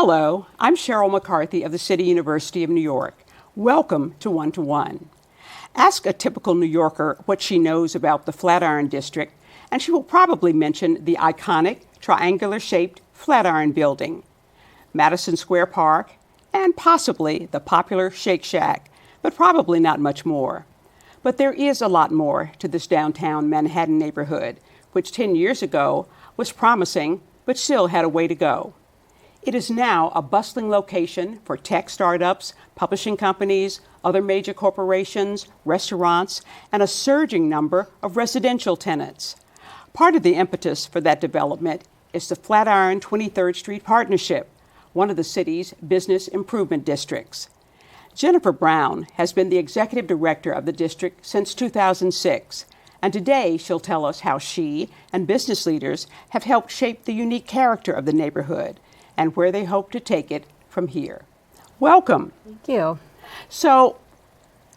Hello, I'm Sheryl McCarthy of the City University of New York. Welcome to One to One. Ask a typical New Yorker what she knows about the Flatiron District, and she will probably mention the iconic triangular-shaped Flatiron Building, Madison Square Park, and possibly the popular Shake Shack, but probably not much more. But there is a lot more to this downtown Manhattan neighborhood, which 10 years ago was promising, but still had a way to go. It is now a bustling location for tech startups, publishing companies, other major corporations, restaurants, and a surging number of residential tenants. Part of the impetus for that development is the Flatiron 23rd Street Partnership, one of the city's business improvement districts. Jennifer Brown has been the executive director of the district since 2006, and today she'll tell us how she and business leaders have helped shape the unique character of the neighborhood and where they hope to take it from here. Welcome. Thank you. So,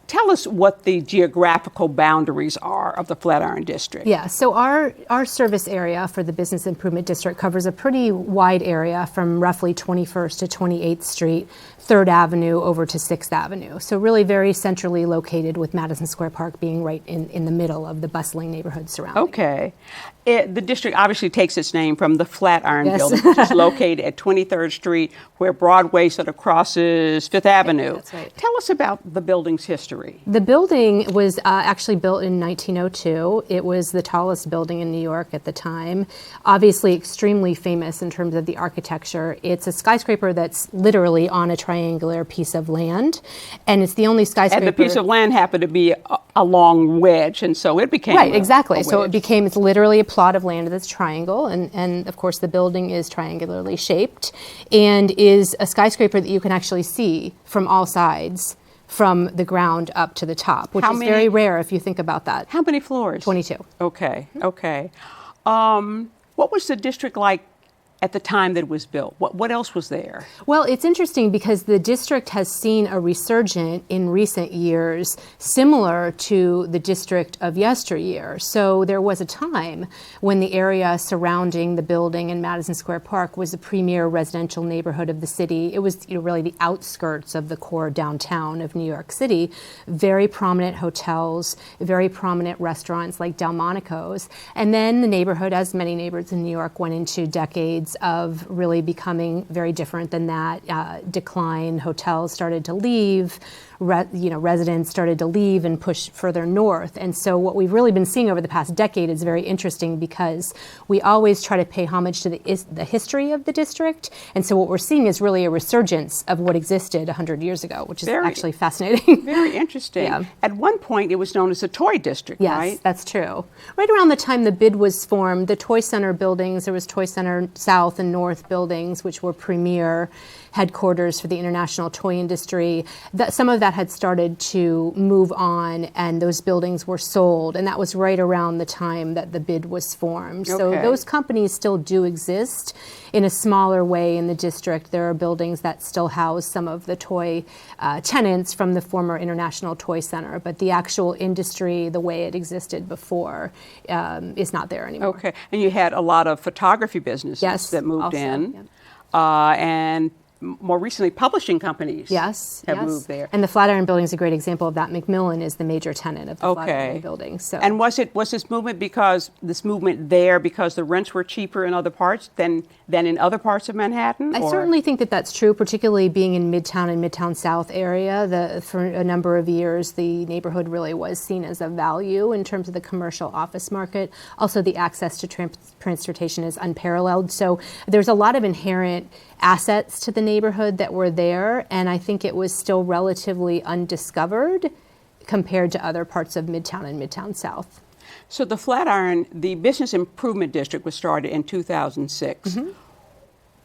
tell us what the geographical boundaries are of the Flatiron District. Yeah, so our service area for the Business Improvement District covers a pretty wide area from roughly 21st to 28th Street, 3rd Avenue over to 6th Avenue. So really very centrally located, with Madison Square Park being right in the middle of the bustling neighborhood surrounding. Okay. The district obviously takes its name from the Flatiron Yes. Building, which is located at 23rd Street, where Broadway sort of crosses 5th Avenue. That's right. Tell us about the building's history. The building was actually built in 1902. It was the tallest building in New York at the time. Obviously extremely famous in terms of the architecture. It's a skyscraper that's literally on a triangular piece of land, and it's the only skyscraper. And the piece of land happened to be a long wedge, and so it became right, exactly. a So wedge. it's literally a plot of land that's triangle, and of course the building is triangularly shaped and is a skyscraper that you can actually see from all sides, from the ground up to the top, which is very rare if you think about that. How many floors? 22. Okay, okay. What was the district like at the time that it was built? What else was there? Well, it's interesting because the district has seen a resurgence in recent years similar to the district of yesteryear. So there was a time when the area surrounding the building in Madison Square Park was the premier residential neighborhood of the city. It was really the outskirts of the core downtown of New York City. Very prominent hotels, very prominent restaurants like Delmonico's. And then the neighborhood, as many neighborhoods in New York, went into decades of really becoming very different than that. Decline, hotels started to leave, residents started to leave and push further north. And so what we've really been seeing over the past decade is very interesting, because we always try to pay homage to the history of the district. And so what we're seeing is really a resurgence of what existed 100 years ago, which is actually fascinating. Very interesting. Yeah. At one point, it was known as a toy district, yes, right? Yes, that's true. Right around the time the BID was formed, the Toy Center buildings, there was Toy Center South and North buildings, which were premier headquarters for the international toy industry. Some of that had started to move on, and those buildings were sold, and that was right around the time that the BID was formed. Okay. So those companies still do exist in a smaller way in the district. There are buildings that still house some of the toy tenants from the former International Toy Center, but the actual industry, the way it existed before, is not there anymore. Okay, and you had a lot of photography businesses that moved in, and more recently, publishing companies have moved there. And the Flatiron Building is a great example of that. Macmillan is the major tenant of the Flatiron Building. So. And was this movement because the rents were cheaper in other parts than in other parts of Manhattan? I certainly think that that's true, particularly being in Midtown and Midtown South area. For a number of years, the neighborhood really was seen as a value in terms of the commercial office market. Also, the access to transportation is unparalleled. So there's a lot of inherent assets to the neighborhood that were there, and I think it was still relatively undiscovered compared to other parts of Midtown and Midtown South. So the Flatiron, the Business Improvement District, was started in 2006.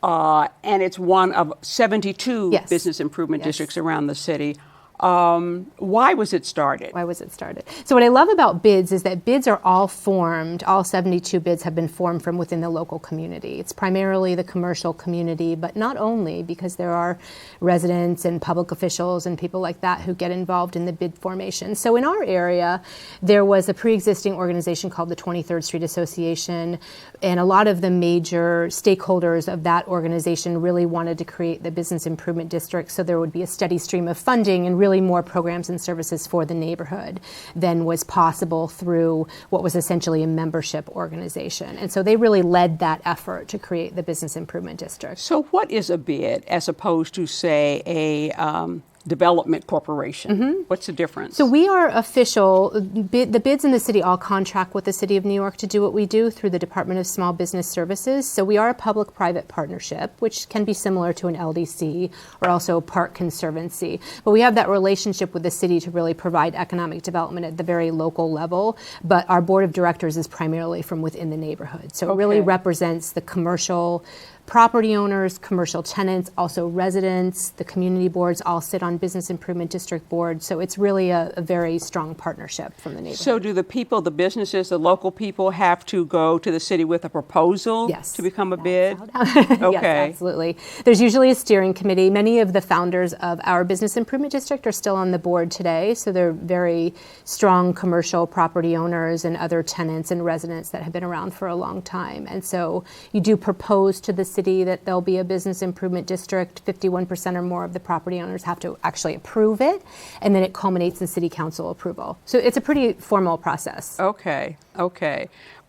And it's one of 72 business improvement districts around the city. Why was it started? Why was it started? So what I love about bids is that bids are all formed, all 72 bids have been formed from within the local community. It's primarily the commercial community, but not only, because there are residents and public officials and people like that who get involved in the bid formation. So in our area, there was a pre-existing organization called the 23rd Street Association, and a lot of the major stakeholders of that organization really wanted to create the business improvement district so there would be a steady stream of funding and really more programs and services for the neighborhood than was possible through what was essentially a membership organization. And so they really led that effort to create the business improvement district. So what is a bid as opposed to, say, a development corporation? What's the difference? So we are official. The bids in the city all contract with the City of New York to do what we do through the Department of Small Business Services. So we are a public-private partnership, which can be similar to an LDC or also a park conservancy. But we have that relationship with the city to really provide economic development at the very local level. But our board of directors is primarily from within the neighborhood. So it really represents the commercial property owners, commercial tenants, also residents. The community boards all sit on business improvement district boards. So it's really a very strong partnership from the neighborhood. So do the people, the businesses, the local people have to go to the city with a proposal to become a bid? Yes, absolutely. There's usually a steering committee. Many of the founders of our business improvement district are still on the board today. So they're very strong commercial property owners and other tenants and residents that have been around for a long time. And so you do propose to the city that there'll be a business improvement district. 51% or more of the property owners have to actually approve it, and then it culminates in city council approval. So it's a pretty formal process. Okay.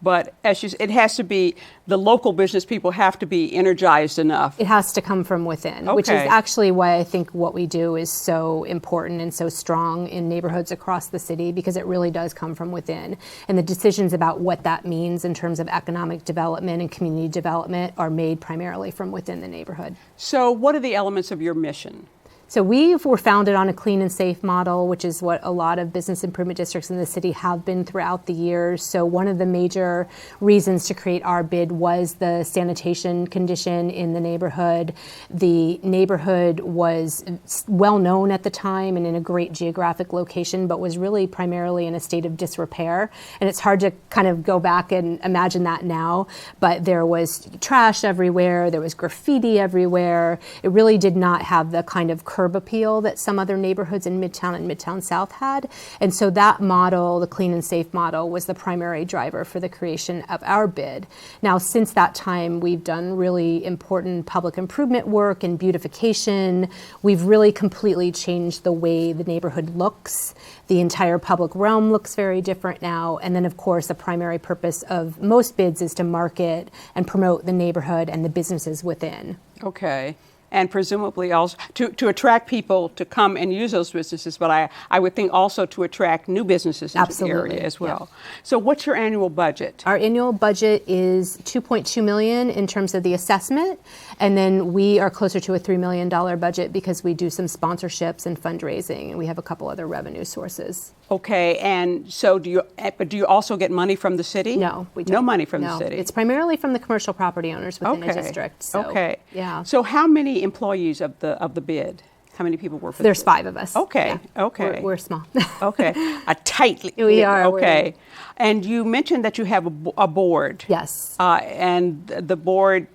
But it has to be, the local business people have to be energized enough. It has to come from within, which is actually why I think what we do is so important and so strong in neighborhoods across the city, because it really does come from within. And the decisions about what that means in terms of economic development and community development are made primarily from within the neighborhood. So what are the elements of your mission? So we were founded on a clean and safe model, which is what a lot of business improvement districts in the city have been throughout the years. So one of the major reasons to create our bid was the sanitation condition in the neighborhood. The neighborhood was well known at the time and in a great geographic location, but was really primarily in a state of disrepair. And it's hard to kind of go back and imagine that now, but there was trash everywhere, there was graffiti everywhere. It really did not have the kind of curb appeal that some other neighborhoods in Midtown and Midtown South had. And so that model, the clean and safe model, was the primary driver for the creation of our bid. Now, since that time, we've done really important public improvement work and beautification. We've really completely changed the way the neighborhood looks. The entire public realm looks very different now. And then, of course, the primary purpose of most bids is to market and promote the neighborhood and the businesses within. Okay. And presumably also to attract people to come and use those businesses, but I would think also to attract new businesses into the area as well. Yeah. So what's your annual budget? Our annual budget is $2.2 million in terms of the assessment, and then we are closer to a $3 million budget because we do some sponsorships and fundraising, and we have a couple other revenue sources. Okay, and so do you also get money from the city? No, we don't. No money from the city? It's primarily from the commercial property owners within the district. So, yeah. So how many employees of the bid? How many people work for There's 5 of us. Okay, yeah. okay. We're small. Okay, a tightly. We are. Okay, and you mentioned that you have a board. Yes. And the board,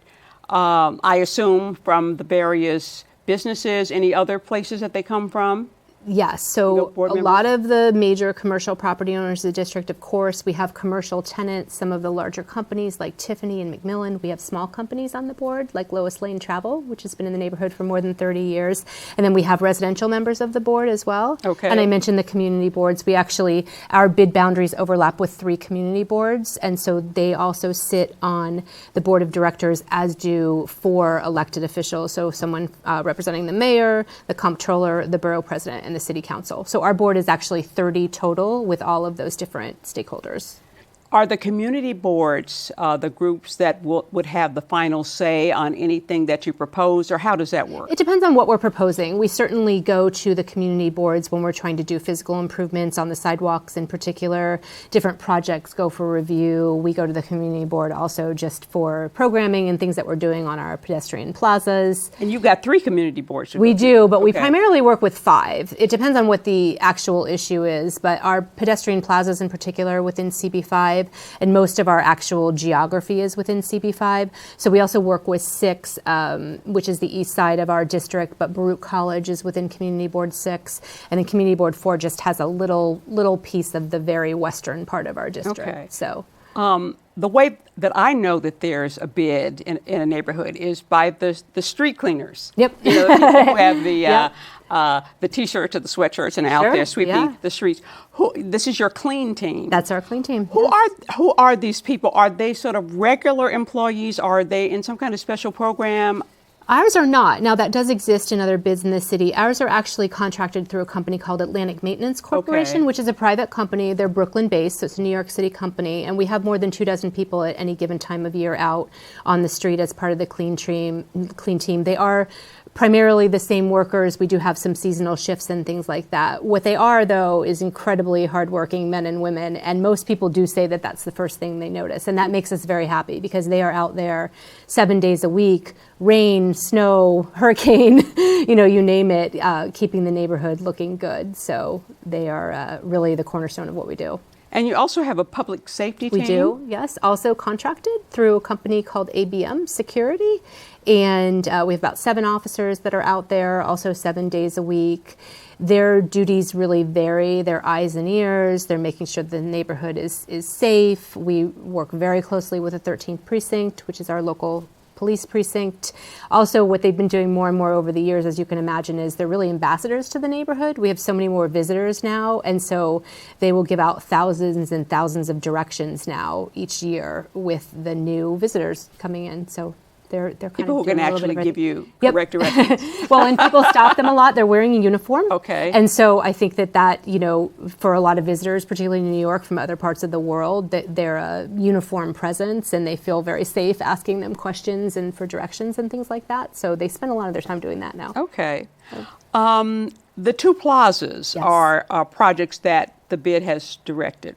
I assume, from the various businesses, any other places that they come from? Yes, so a lot of the major commercial property owners of the district, of course. We have commercial tenants, some of the larger companies like Tiffany and Macmillan. We have small companies on the board like Lois Lane Travel, which has been in the neighborhood for more than 30 years. And then we have residential members of the board as well. Okay. And I mentioned the community boards. Our bid boundaries overlap with 3 community boards. And so they also sit on the board of directors, as do 4 elected officials. So someone representing the mayor, the comptroller, the borough president, and the city council. So our board is actually 30 total with all of those different stakeholders. Are the community boards the groups that would have the final say on anything that you propose, or how does that work? It depends on what we're proposing. We certainly go to the community boards when we're trying to do physical improvements on the sidewalks in particular. Different projects go for review. We go to the community board also just for programming and things that we're doing on our pedestrian plazas. And you've got 3 community boards. We do, but we Okay. primarily work with 5. It depends on what the actual issue is, but our pedestrian plazas in particular within CB5, and most of our actual geography is within CB5. So we also work with 6, which is the east side of our district, but Baruch College is within Community Board 6, and then Community Board 4 just has a little piece of the very western part of our district. Okay. So. The way that I know that there's a bid in a neighborhood is by the street cleaners. Yep. You know, the people who have Yeah. the T-shirts or the sweatshirts and out Sure, there sweeping yeah. the streets. This is your clean team. That's our clean team. Who are these people? Are they sort of regular employees? Are they in some kind of special program? Ours are not. Now, that does exist in other bids in the city. Ours are actually contracted through a company called Atlantic Maintenance Corporation, Okay. which is a private company. They're Brooklyn-based, so it's a New York City company, and we have more than 24 people at any given time of year out on the street as part of the clean team. They are primarily the same workers. We do have some seasonal shifts and things like that. What they are, though, is incredibly hardworking men and women, and most people do say that that's the first thing they notice, and that makes us very happy because they are out there 7 days a week, rain, snow, hurricane, you name it, keeping the neighborhood looking good. So they are really the cornerstone of what we do. And you also have a public safety team? We do, yes. Also contracted through a company called ABM Security. And we have about 7 officers that are out there, also 7 days a week. Their duties really vary. They're eyes and ears. They're making sure the neighborhood is safe. We work very closely with the 13th Precinct, which is our local police precinct. Also, what they've been doing more and more over the years, as you can imagine, is they're really ambassadors to the neighborhood. We have so many more visitors now, and so they will give out thousands and thousands of directions now each year with the new visitors coming in. So they're kind People of who can doing a little actually bit of give you Yep. correct directions. Well, and people stop them a lot. They're wearing a uniform. Okay. And so I think that, for a lot of visitors, particularly in New York from other parts of the world, that they're a uniform presence and they feel very safe asking them questions and for directions and things like that. So they spend a lot of their time doing that now. Okay. The 2 plazas Yes. are projects that the bid has directed,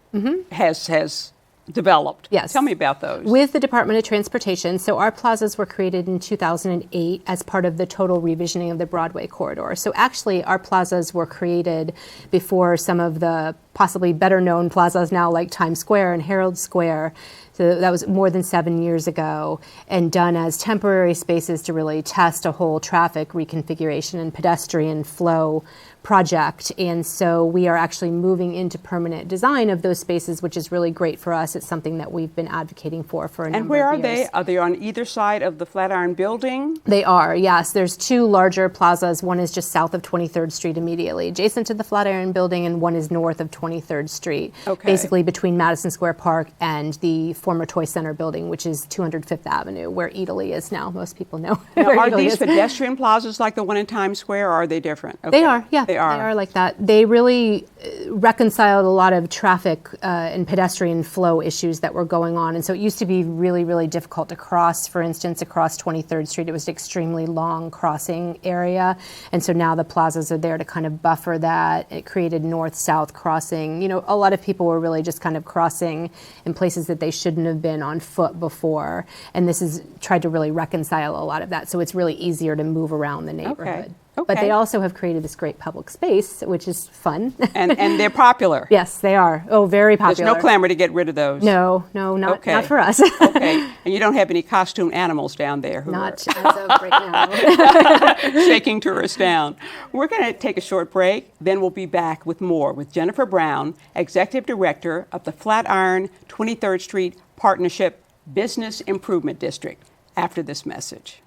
has developed. Yes. Tell me about those. With the Department of Transportation. So our plazas were created in 2008 as part of the total revisioning of the Broadway corridor. So actually our plazas were created before some of the possibly better known plazas now like Times Square and Herald Square. So that was more than 7 years ago and done as temporary spaces to really test a whole traffic reconfiguration and pedestrian flow project. And so we are actually moving into permanent design of those spaces, which is really great for us. It's something that we've been advocating for a number And where of are years. they? Are they on either side of the Flatiron building? They are, yes. There's 2 larger plazas. One is just south of 23rd Street immediately, adjacent to the Flatiron building, and one is north of 23rd Street, Okay. basically between Madison Square Park and the former Toy Center building, which is 205th Avenue, where Italy is now. Most people know Now, where are Italy these is. pedestrian plazas like the one in Times Square, or are they different? Okay. They are, yeah. They are. They are like that. They really reconciled a lot of traffic and pedestrian flow issues that were going on. And so it used to be really, really difficult to cross, for instance, across 23rd Street. It was an extremely long crossing area. And so now the plazas are there to kind of buffer that. It created north-south crossing. A lot of people were really just kind of crossing in places that they shouldn't have been on foot before. And this has tried to really reconcile a lot of that. So it's really easier to move around the neighborhood. But Okay. they also have created this great public space, which is fun. And they're popular. Yes, they are. Oh, very There's popular. no clamor to get rid of those. No, not Okay. not for us. Okay. And you don't have any costume animals down there who Not as of right now. are shaking tourists down. We're going to take a short break. Then we'll be back with more with Jennifer Brown, Executive Director of the Flatiron 23rd Street Partnership Business Improvement District, after this message.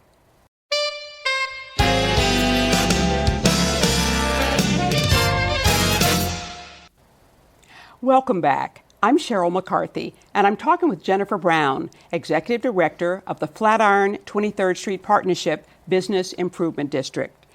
Welcome back. I'm Sheryl McCarthy, and I'm talking with Jennifer Brown, Executive Director of the Flatiron 23rd Street Partnership Business Improvement District.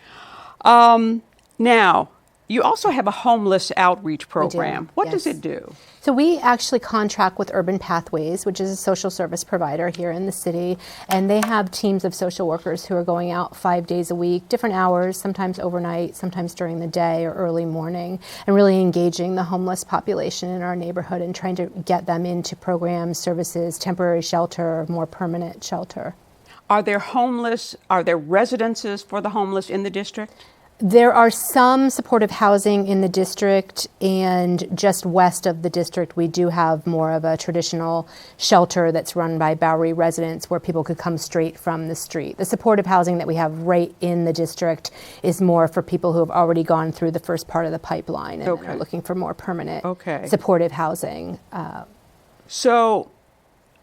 Now, You also have a homeless outreach program. What does yes. it do? So we actually contract with Urban Pathways, which is a social service provider here in the city, and they have teams of social workers who are going out 5 days a week, different hours, sometimes overnight, sometimes during the day or early morning, and really engaging the homeless population in our neighborhood and trying to get them into programs, services, temporary shelter, more permanent shelter. Are there residences for the homeless in the district? There are some supportive housing in the district, and just west of the district, we do have more of a traditional shelter that's run by Bowery residents where people could come straight from the street. The supportive housing that we have right in the district is more for people who have already gone through the first part of the pipeline and are looking for more permanent supportive housing. So,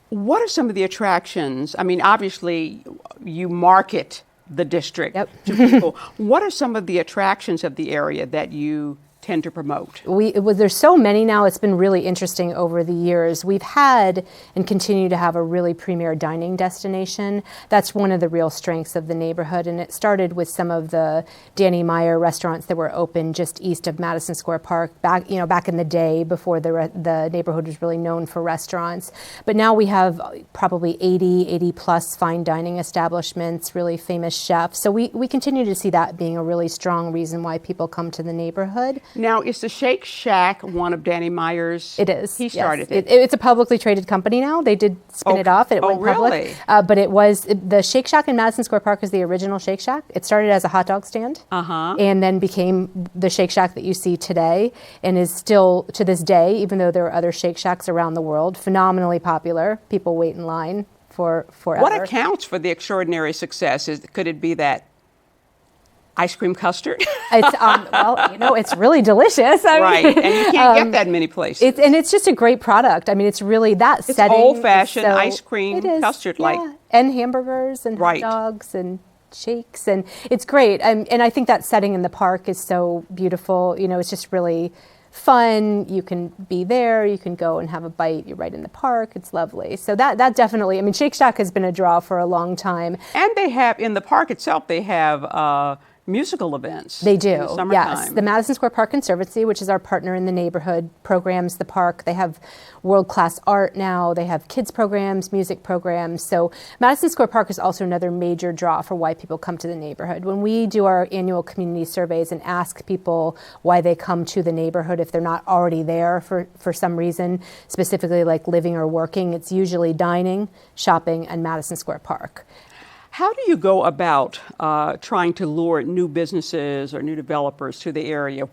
what are some of the attractions? I mean, obviously, you market the district to people. What are some of the attractions of the area that you tend to promote? There's so many now. It's been really interesting over the years. We've had and continue to have a really premier dining destination. That's one of the real strengths of the neighborhood, and it started with some of the Danny Meyer restaurants that were open just east of Madison Square Park back in the day before the neighborhood was really known for restaurants. But now we have probably 80 plus fine dining establishments, really famous chefs. So we continue to see that being a really strong reason why people come to the neighborhood. Now, is the Shake Shack one of Danny Meyer's? It is. He started it. It's a publicly traded company now. They did spin it off. It went public. But the Shake Shack in Madison Square Park is the original Shake Shack. It started as a hot dog stand and then became the Shake Shack that you see today, and is still, to this day, even though there are other Shake Shacks around the world, phenomenally popular. People wait in line for forever. What accounts for the extraordinary success? Could it be that ice cream custard? It's really delicious. Right, and you can't get that many places. It's just a great product. I mean, it's really that it's setting. Old-fashioned ice cream custard, and hamburgers and hot dogs and shakes, and it's great. And I think that setting in the park is so beautiful. It's just really fun. You can be there. You can go and have a bite. You're right in the park. It's lovely. So that definitely. I mean, Shake Shack has been a draw for a long time. And they have in the park itself. They have musical events. They do, in the summertime. Yes. The Madison Square Park Conservancy, which is our partner in the neighborhood, programs the park. They have world-class art now. They have kids programs, music programs. So Madison Square Park is also another major draw for why people come to the neighborhood. When we do our annual community surveys and ask people why they come to the neighborhood if they're not already there for some reason, specifically like living or working, it's usually dining, shopping, and Madison Square Park. How do you go about trying to lure new businesses or new developers to the area?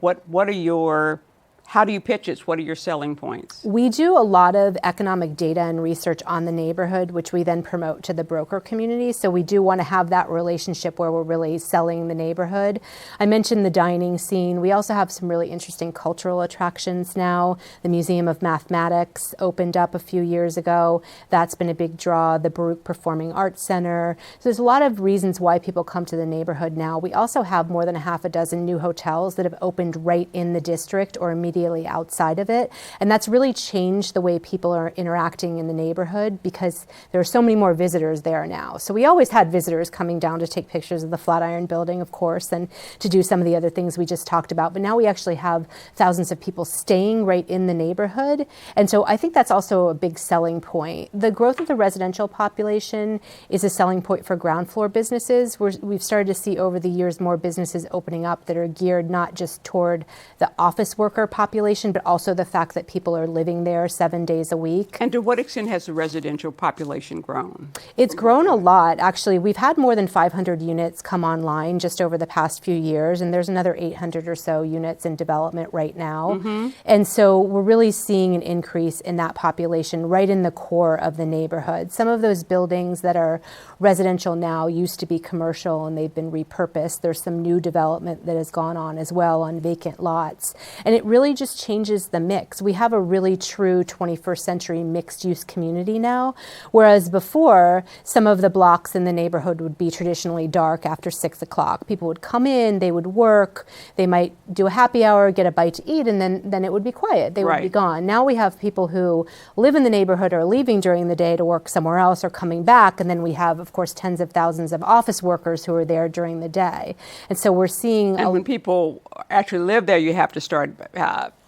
How do you pitch it? What are your selling points? We do a lot of economic data and research on the neighborhood, which we then promote to the broker community. So we do want to have that relationship where we're really selling the neighborhood. I mentioned the dining scene. We also have some really interesting cultural attractions now. The Museum of Mathematics opened up a few years ago. That's been a big draw. The Baruch Performing Arts Center. So there's a lot of reasons why people come to the neighborhood now. We also have more than a half a dozen new hotels that have opened right in the district or immediately outside of it. And that's really changed the way people are interacting in the neighborhood because there are so many more visitors there now. So we always had visitors coming down to take pictures of the Flatiron building, of course, and to do some of the other things we just talked about. But now we actually have thousands of people staying right in the neighborhood. And so I think that's also a big selling point. The growth of the residential population is a selling point for ground floor businesses. We've started to see over the years more businesses opening up that are geared not just toward the office worker population, but also the fact that people are living there 7 days a week. And to what extent has the residential population grown? It's grown a lot, actually. We've had more than 500 units come online just over the past few years, and there's another 800 or so units in development right now. Mm-hmm. And so we're really seeing an increase in that population right in the core of the neighborhood. Some of those buildings that are residential now used to be commercial, and they've been repurposed. There's some new development that has gone on as well on vacant lots. And it really just changes the mix. We have a really true 21st century mixed use community now, whereas before, some of the blocks in the neighborhood would be traditionally dark after 6 o'clock. People would come in, they would work, they might do a happy hour, get a bite to eat, and then it would be quiet. They would be gone. Now we have people who live in the neighborhood or leaving during the day to work somewhere else or coming back, and then we have, of course, tens of thousands of office workers who are there during the day. And so we're seeing... And when people actually live there, you have to start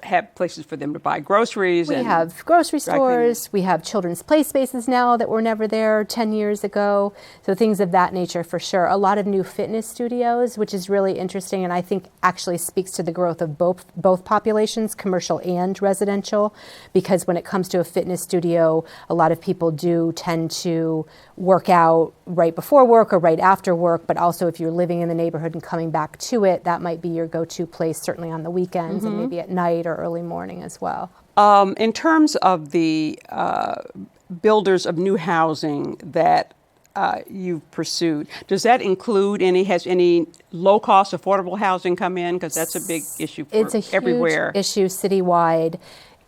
have places for them to buy groceries. We have grocery stores. We have children's play spaces now that were never there 10 years ago. So things of that nature for sure. A lot of new fitness studios, which is really interesting, and I think actually speaks to the growth of both populations, commercial and residential, because when it comes to a fitness studio, a lot of people do tend to work out right before work or right after work, but also if you're living in the neighborhood and coming back to it, that might be your go-to place, certainly on the weekends and maybe at night or early morning as well. In terms of the builders of new housing that you've pursued, does that include has any low-cost affordable housing come in? Because that's a big issue for everywhere. It's a huge issue citywide.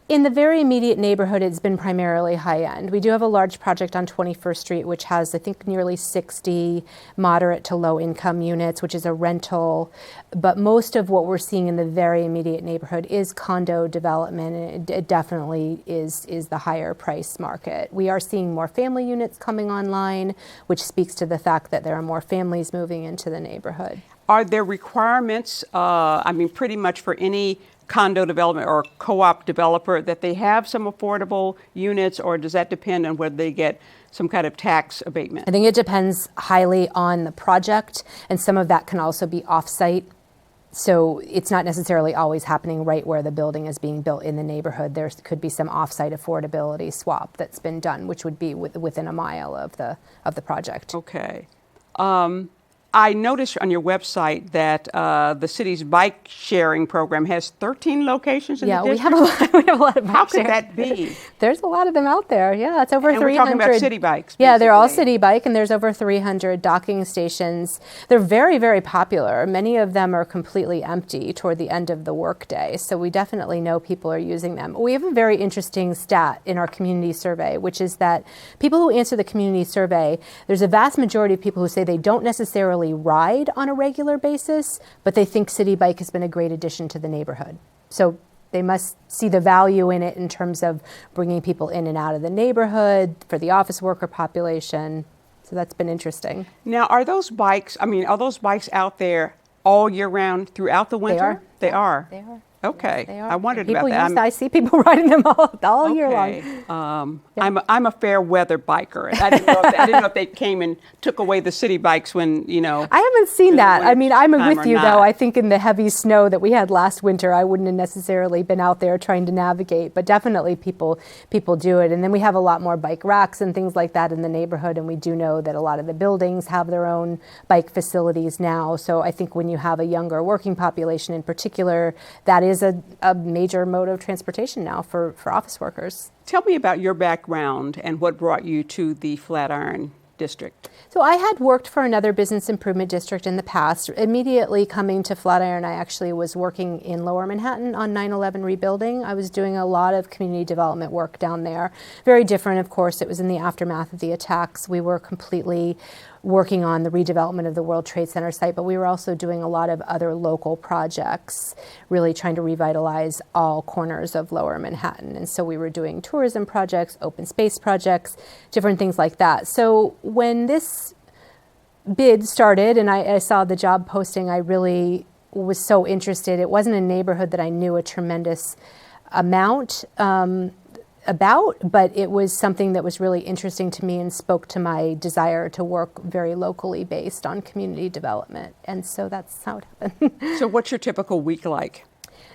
In the very immediate neighborhood, it's been primarily high-end. We do have a large project on 21st Street, which has, I think, nearly 60 moderate to low-income units, which is a rental. But most of what we're seeing in the very immediate neighborhood is condo development, and it definitely is the higher price market. We are seeing more family units coming online, which speaks to the fact that there are more families moving into the neighborhood. Are there requirements, pretty much for any condo development or co-op developer, that they have some affordable units, or does that depend on whether they get some kind of tax abatement? I think it depends highly on the project, and some of that can also be off-site. So it's not necessarily always happening right where the building is being built in the neighborhood. There could be some off-site affordability swap that's been done, which would be within a mile of the project. Okay. I noticed on your website that the city's bike sharing program has 13 locations in the district. we have a lot of bike How could sharing. that be? There's a lot of them out there. Yeah, it's over 300. We're talking about city bikes. Yeah, they're all city bike, and there's over 300 docking stations. They're very, very popular. Many of them are completely empty toward the end of the workday, so we definitely know people are using them. We have a very interesting stat in our community survey, which is that people who answer the community survey, there's a vast majority of people who say they don't necessarily ride on a regular basis, but they think City Bike has been a great addition to the neighborhood. So they must see the value in it in terms of bringing people in and out of the neighborhood for the office worker population. So that's been interesting. Now, are those bikes out there all year round throughout the winter? They are. They are. Okay, They are. I wondered about that. I see people riding them all year long. I'm a fair weather biker. I didn't know if they came and took away the city bikes when I haven't seen that. I'm with you though. I think in the heavy snow that we had last winter, I wouldn't have necessarily been out there trying to navigate. But definitely people do it. And then we have a lot more bike racks and things like that in the neighborhood. And we do know that a lot of the buildings have their own bike facilities now. So I think when you have a younger working population in particular, that is a major mode of transportation now for office workers. Tell me about your background and what brought you to the Flatiron District. So I had worked for another business improvement district in the past. Immediately coming to Flatiron, I actually was working in Lower Manhattan on 9/11 rebuilding. I was doing a lot of community development work down there. Very different, of course. It was in the aftermath of the attacks. We were completely working on the redevelopment of the World Trade Center site, but we were also doing a lot of other local projects, really trying to revitalize all corners of Lower Manhattan. And so we were doing tourism projects, open space projects, different things like that. So when this bid started and I saw the job posting, I really was so interested. It wasn't a neighborhood that I knew a tremendous amount about, but it was something that was really interesting to me and spoke to my desire to work very locally based on community development. And so that's how it happened. So what's your typical week like?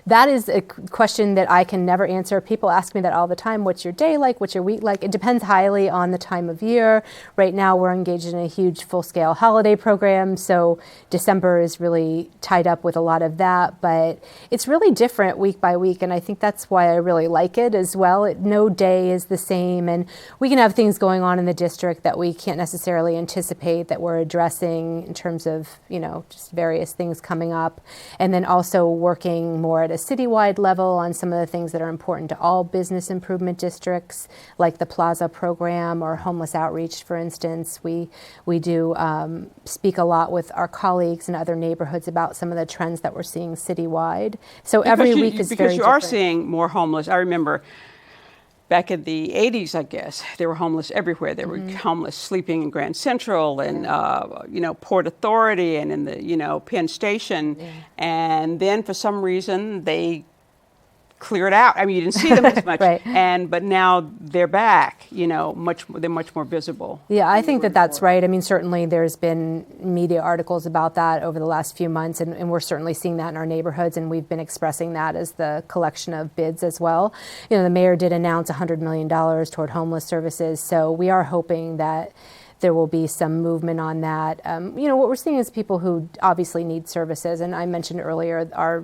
That is a question that I can never answer. People ask me that all the time. What's your day like? What's your week like? It depends highly on the time of year. Right now, we're engaged in a huge full-scale holiday program, so December is really tied up with a lot of that. But it's really different week by week, and I think that's why I really like it as well. No day is the same, and we can have things going on in the district that we can't necessarily anticipate that we're addressing in terms of, just various things coming up, and then also working more more at a citywide level on some of the things that are important to all business improvement districts, like the Plaza program or homeless outreach, for instance. We do speak a lot with our colleagues in other neighborhoods about some of the trends that we're seeing citywide. So every week is very different. Because you are seeing more homeless. I remember back in the 80s, I guess, there were homeless everywhere. There were homeless sleeping in Grand Central and, Port Authority and in the, Penn Station. Yeah. And then for some reason, they cleared out. I mean, you didn't see them as much. Right. But now they're back, they're much more visible. Yeah, I think that's right. I mean, certainly there's been media articles about that over the last few months, and we're certainly seeing that in our neighborhoods, and we've been expressing that as the collection of bids as well. The mayor did announce $100 million toward homeless services, so we are hoping that there will be some movement on that. What we're seeing is people who obviously need services, and I mentioned earlier our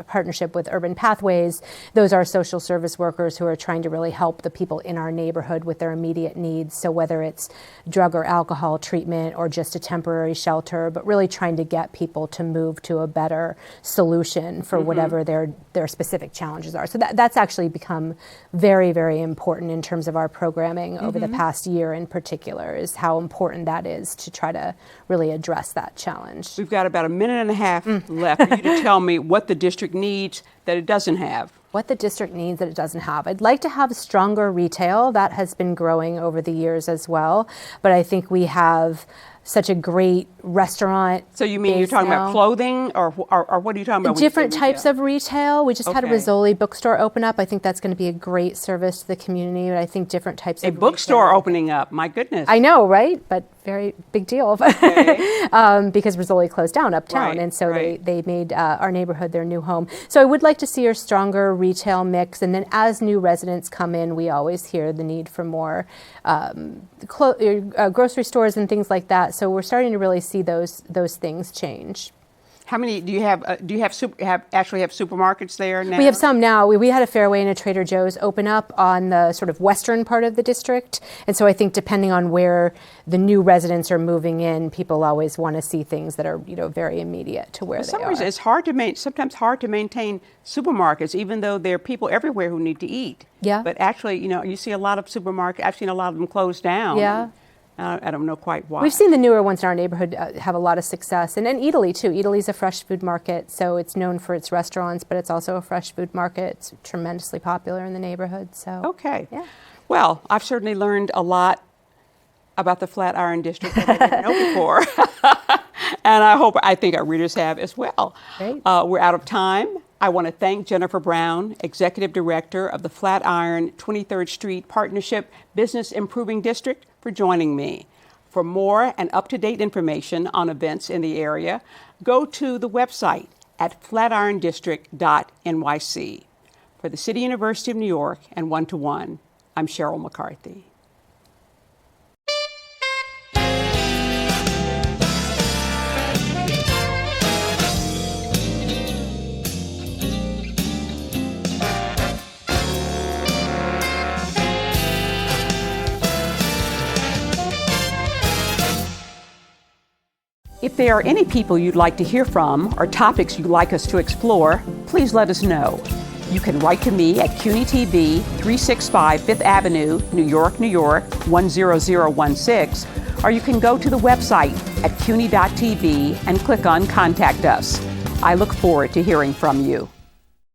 partnership with Urban Pathways. Those are social service workers who are trying to really help the people in our neighborhood with their immediate needs. So whether it's drug or alcohol treatment or just a temporary shelter, but really trying to get people to move to a better solution for whatever their specific challenges are. So that's actually become very, very important in terms of our programming over the past year in particular, is how important that is to try to really address that challenge. We've got about a minute and a half left for you to tell me what the district needs that it doesn't have. What the district needs that it doesn't have. I'd like to have stronger retail. That has been growing over the years as well. But I think we have such a great restaurant. So you mean you're talking about clothing, or what are you talking about? Different types of retail. We just had a Rizzoli bookstore open up. I think that's going to be a great service to the community. But I think different types of bookstore opening up. My goodness. I know, right? But very big deal. Because Rizzoli closed down uptown, right, and so they made our neighborhood their new home. So I would like to see a stronger retail mix. And then as new residents come in, we always hear the need for more grocery stores and things like that. So we're starting to really see those things change. How many do you have? Do you actually have supermarkets there now? We have some now. We had a Fairway and a Trader Joe's open up on the sort of western part of the district, and so I think depending on where the new residents are moving in, people always want to see things that are very immediate to where they are. For some reason, it's sometimes hard to maintain supermarkets, even though there are people everywhere who need to eat. Yeah. But actually, you see a lot of supermarkets. I've seen a lot of them close down. Yeah. I don't know quite why. We've seen the newer ones in our neighborhood have a lot of success. And Italy, too. Italy's a fresh food market, so it's known for its restaurants, but it's also a fresh food market. It's tremendously popular in the neighborhood. So okay. Yeah. Well, I've certainly learned a lot about the Flatiron District that I didn't know before. And I think our readers have as well. Great. We're out of time. I want to thank Jennifer Brown, Executive Director of the Flatiron 23rd Street Partnership Business Improving District, for joining me. For more and up-to-date information on events in the area, go to the website at flatirondistrict.nyc. For the City University of New York and 1 to 1, I'm Sheryl McCarthy. If there are any people you'd like to hear from or topics you'd like us to explore, please let us know. You can write to me at CUNY TV, 365 Fifth Avenue, New York, 10016, or you can go to the website at cuny.tv and click on Contact Us. I look forward to hearing from you.